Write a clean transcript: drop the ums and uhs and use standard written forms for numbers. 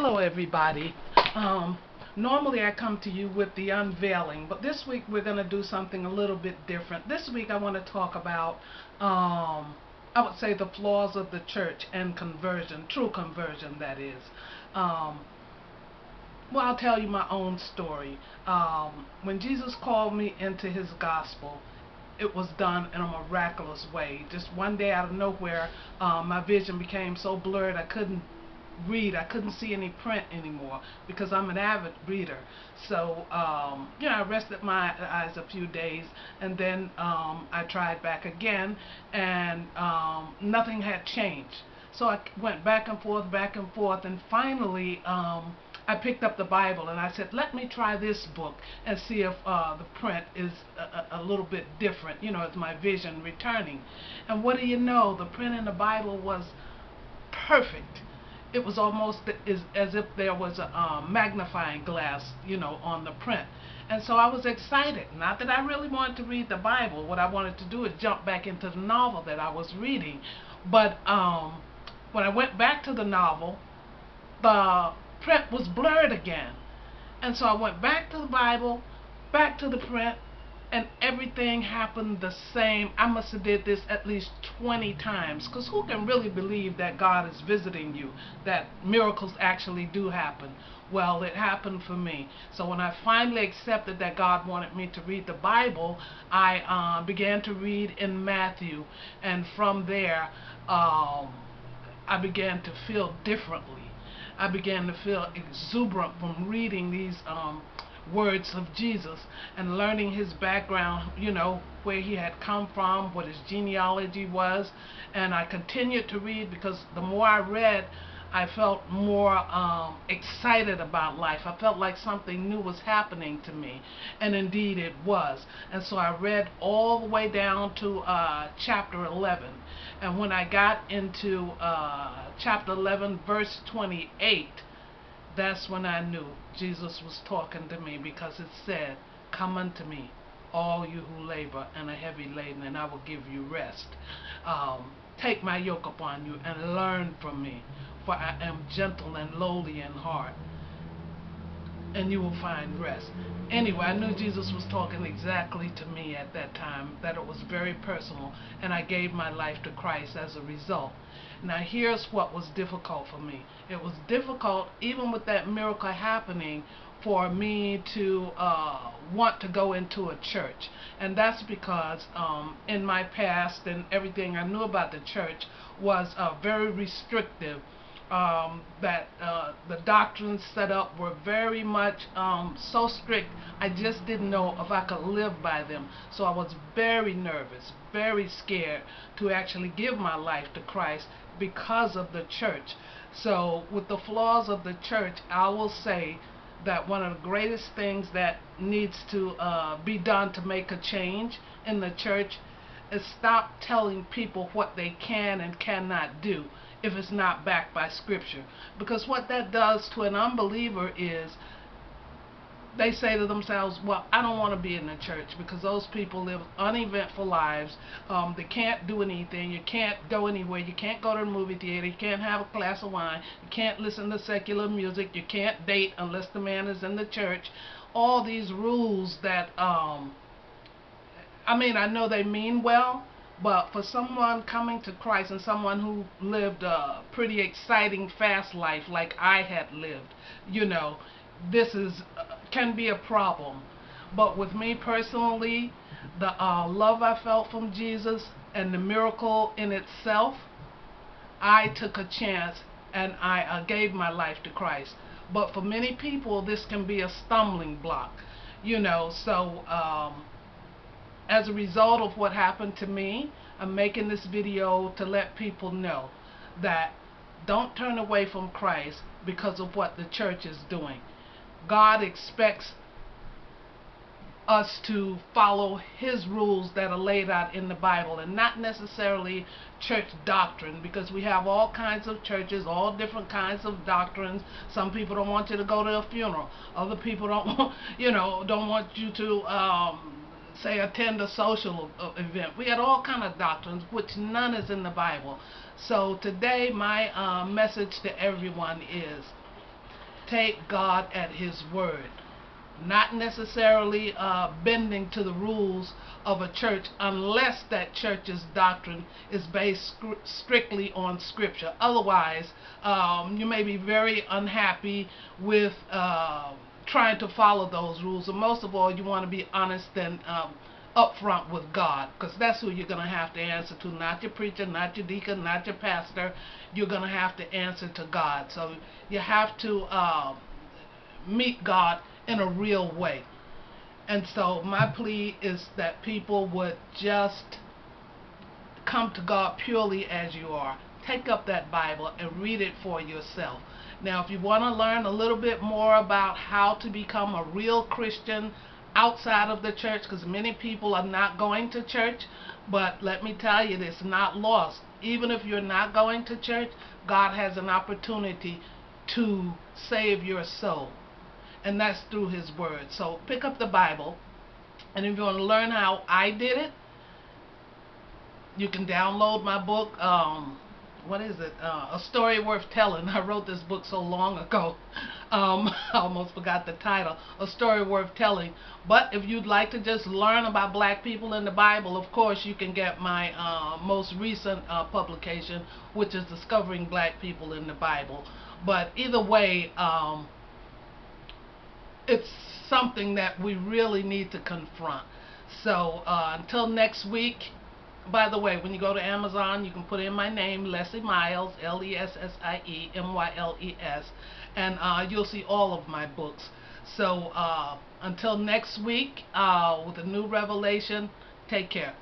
Hello, everybody. Normally I come to you with the unveiling, but this week we're going to do something a little bit different. This week I want to talk about, I would say, the flaws of the church and conversion, true conversion, that is. Um, well, I'll tell you my own story. When Jesus called me into his gospel, it was done in a miraculous way. Just one day out of nowhere, my vision became so blurred I couldn't read. I couldn't see any print anymore because I'm an avid reader. So, I rested my eyes a few days, and then I tried back again, and nothing had changed. So I went back and forth, and finally I picked up the Bible and I said, let me try this book and see if the print is a little bit different, as my vision returning. And what do you know? The print in the Bible was perfect. It was almost as if there was a magnifying glass, on the print. And so I was excited. Not that I really wanted to read the Bible. What I wanted to do is jump back into the novel that I was reading. But when I went back to the novel, the print was blurred again. And so I went back to the Bible, back to the print, and everything happened the same. I must have did this at least 20 times, because who can really believe that God is visiting you, that miracles actually do happen? Well, it happened for me. So when I finally accepted that God wanted me to read the Bible, I began to read in Matthew, and from there I began to feel differently. I began to feel exuberant from reading these words of Jesus and learning his background, where he had come from, what his genealogy was. And I continued to read because the more I read, I felt more excited about life. I felt like something new was happening to me, and indeed it was. And so I read all the way down to chapter 11. And when I got into chapter 11, verse 28, that's when I knew Jesus was talking to me, because it said, "Come unto me, all you who labor and are heavy laden, and I will give you rest. Take my yoke upon you and learn from me, for I am gentle and lowly in heart, and you will find rest." Anyway, I knew Jesus was talking exactly to me at that time, that it was very personal, and I gave my life to Christ as a result. Now here's what was difficult for me. It was difficult, even with that miracle happening, for me to want to go into a church. And that's because in my past and everything I knew about the church was very restrictive. That the doctrines set up were very much so strict, I just didn't know if I could live by them. So I was very nervous, very scared to actually give my life to Christ because of the church. So with the flaws of the church, I will say that one of the greatest things that needs to be done to make a change in the church is stop telling people what they can and cannot do if it's not backed by scripture. Because what that does to an unbeliever is they say to themselves, well, I don't want to be in the church because those people live uneventful lives. They can't do anything. You can't go anywhere. You can't go to the movie theater. You can't have a glass of wine. You can't listen to secular music. You can't date unless the man is in the church. All these rules that, I know they mean well, but for someone coming to Christ and someone who lived a pretty exciting, fast life like I had lived, this is can be a problem. But with me personally, the love I felt from Jesus and the miracle in itself, I took a chance and I gave my life to Christ. But for many people, this can be a stumbling block, so as a result of what happened to me, I'm making this video to let people know that don't turn away from Christ because of what the church is doing. God expects us to follow his rules that are laid out in the Bible, and not necessarily church doctrine, because we have all kinds of churches, all different kinds of doctrines. Some people don't want you to go to a funeral. Other people don't want, don't want you to say attend a social event. We had all kind of doctrines, which none is in the Bible. So today my message to everyone is, take God at His word, not necessarily bending to the rules of a church unless that church's doctrine is based strictly on Scripture. Otherwise, you may be very unhappy with trying to follow those rules. And most of all, you want to be honest and upfront with God, because that's who you're going to have to answer to, not your preacher, not your deacon, not your pastor. You're going to have to answer to God. So you have to meet God in a real way. And so my plea is that people would just come to God purely as you are. Take up that Bible and read it for yourself. Now, if you want to learn a little bit more about how to become a real Christian outside of the church, because many people are not going to church, but let me tell you, it's not lost. Even if you're not going to church, God has an opportunity to save your soul, and that's through His word. So pick up the Bible, and if you want to learn how I did it, you can download my book. What is it? A Story Worth Telling. I wrote this book so long ago. I almost forgot the title. A Story Worth Telling. But if you'd like to just learn about black people in the Bible, of course you can get my most recent publication, which is Discovering Black People in the Bible. But either way, it's something that we really need to confront. So until next week. By the way, when you go to Amazon, you can put in my name, Lessie Myles, Lessiemyles, and you'll see all of my books. So until next week, with a new revelation, take care.